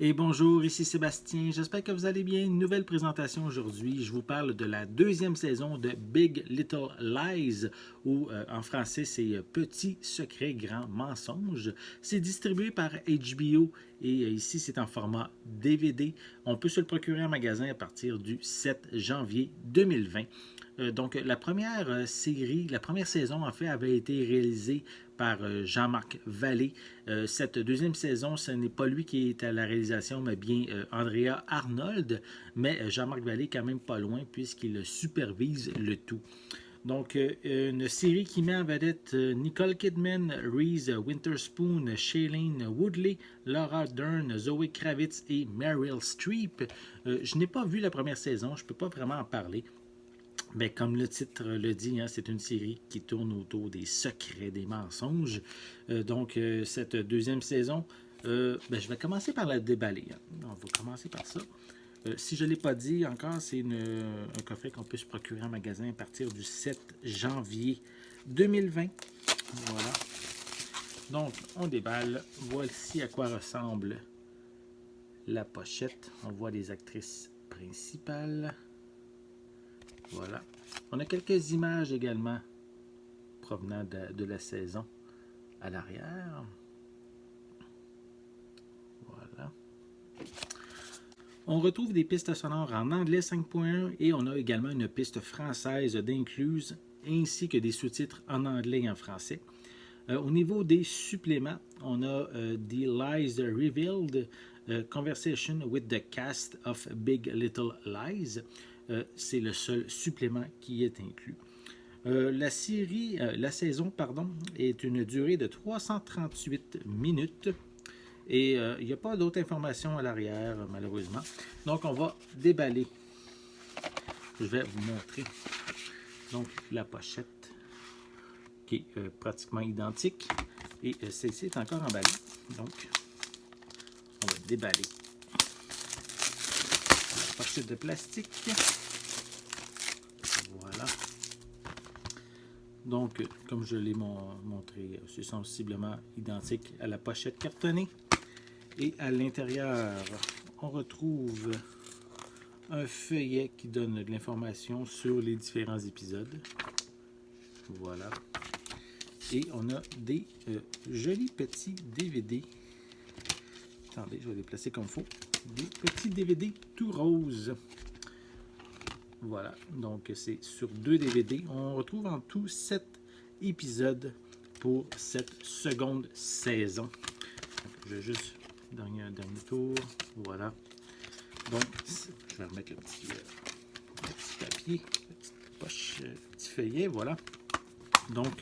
Et bonjour, ici Sébastien, j'espère que vous allez bien. Une nouvelle présentation aujourd'hui. Je vous parle de la deuxième saison de Big Little Lies, ou en français c'est Petits secrets, grands mensonges. C'est distribué par HBO et ici c'est en format DVD. On peut se le procurer en magasin à partir du 7 janvier 2020. Donc, la première série, la première saison, en fait, avait été réalisée par Jean-Marc Vallée. Cette deuxième saison, ce n'est pas lui qui est à la réalisation, mais bien Andrea Arnold. Mais Jean-Marc Vallée, quand même pas loin, puisqu'il supervise le tout. Donc, une série qui met en vedette Nicole Kidman, Reese Witherspoon, Shailene Woodley, Laura Dern, Zoe Kravitz et Meryl Streep. Je n'ai pas vu la première saison, je ne peux pas vraiment en parler. Mais comme le titre le dit, hein, c'est une série qui tourne autour des secrets, des mensonges. Cette deuxième saison, je vais commencer par la déballer. Hein. On va commencer par ça. Si je ne l'ai pas dit encore, c'est un coffret qu'on peut se procurer en magasin à partir du 7 janvier 2020. Voilà. Donc, on déballe. Voici à quoi ressemble la pochette. On voit les actrices principales. Voilà. On a quelques images également provenant de la saison à l'arrière. Voilà. On retrouve des pistes sonores en anglais 5.1 et on a également une piste française d'incluse ainsi que des sous-titres en anglais et en français. Au niveau des suppléments, on a The Lies Revealed, Conversation with the Cast of Big Little Lies. C'est le seul supplément qui est inclus. La saison, est une durée de 338 minutes et il n'y a pas d'autres informations à l'arrière, malheureusement. Donc, on va déballer. Je vais vous montrer donc la pochette qui est pratiquement identique et celle-ci est encore emballée. Donc, on va déballer la pochette de plastique. Voilà. Donc, comme je l'ai montré, c'est sensiblement identique à la pochette cartonnée. Et à l'intérieur, on retrouve un feuillet qui donne de l'information sur les différents épisodes. Voilà. Et on a des jolis petits DVD. Attendez, je vais les placer comme il faut. Des petits DVD tout roses. Voilà, donc c'est sur 2 DVD. On retrouve en tout 7 épisodes pour cette seconde saison. Donc, je vais juste donner un dernier tour. Voilà. Donc, je vais remettre le petit papier, la petite poche, le petit feuillet. Voilà. Donc,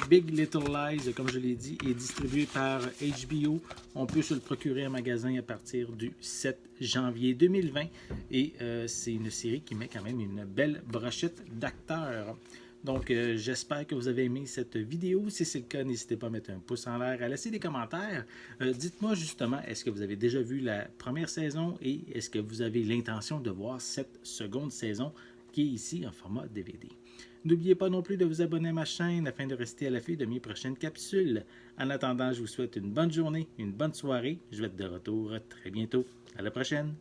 Big Little Lies, comme je l'ai dit, est distribué par HBO. On peut se le procurer en magasin à partir du 7 janvier 2020. Et c'est une série qui met quand même une belle brochette d'acteurs. Donc, j'espère que vous avez aimé cette vidéo. Si c'est le cas, n'hésitez pas à mettre un pouce en l'air, à laisser des commentaires. Dites-moi justement, est-ce que vous avez déjà vu la première saison et est-ce que vous avez l'intention de voir cette seconde saison qui est ici en format DVD. N'oubliez pas non plus de vous abonner à ma chaîne afin de rester à l'affût de mes prochaines capsules. En attendant, je vous souhaite une bonne journée, une bonne soirée. Je vais être de retour très bientôt. À la prochaine!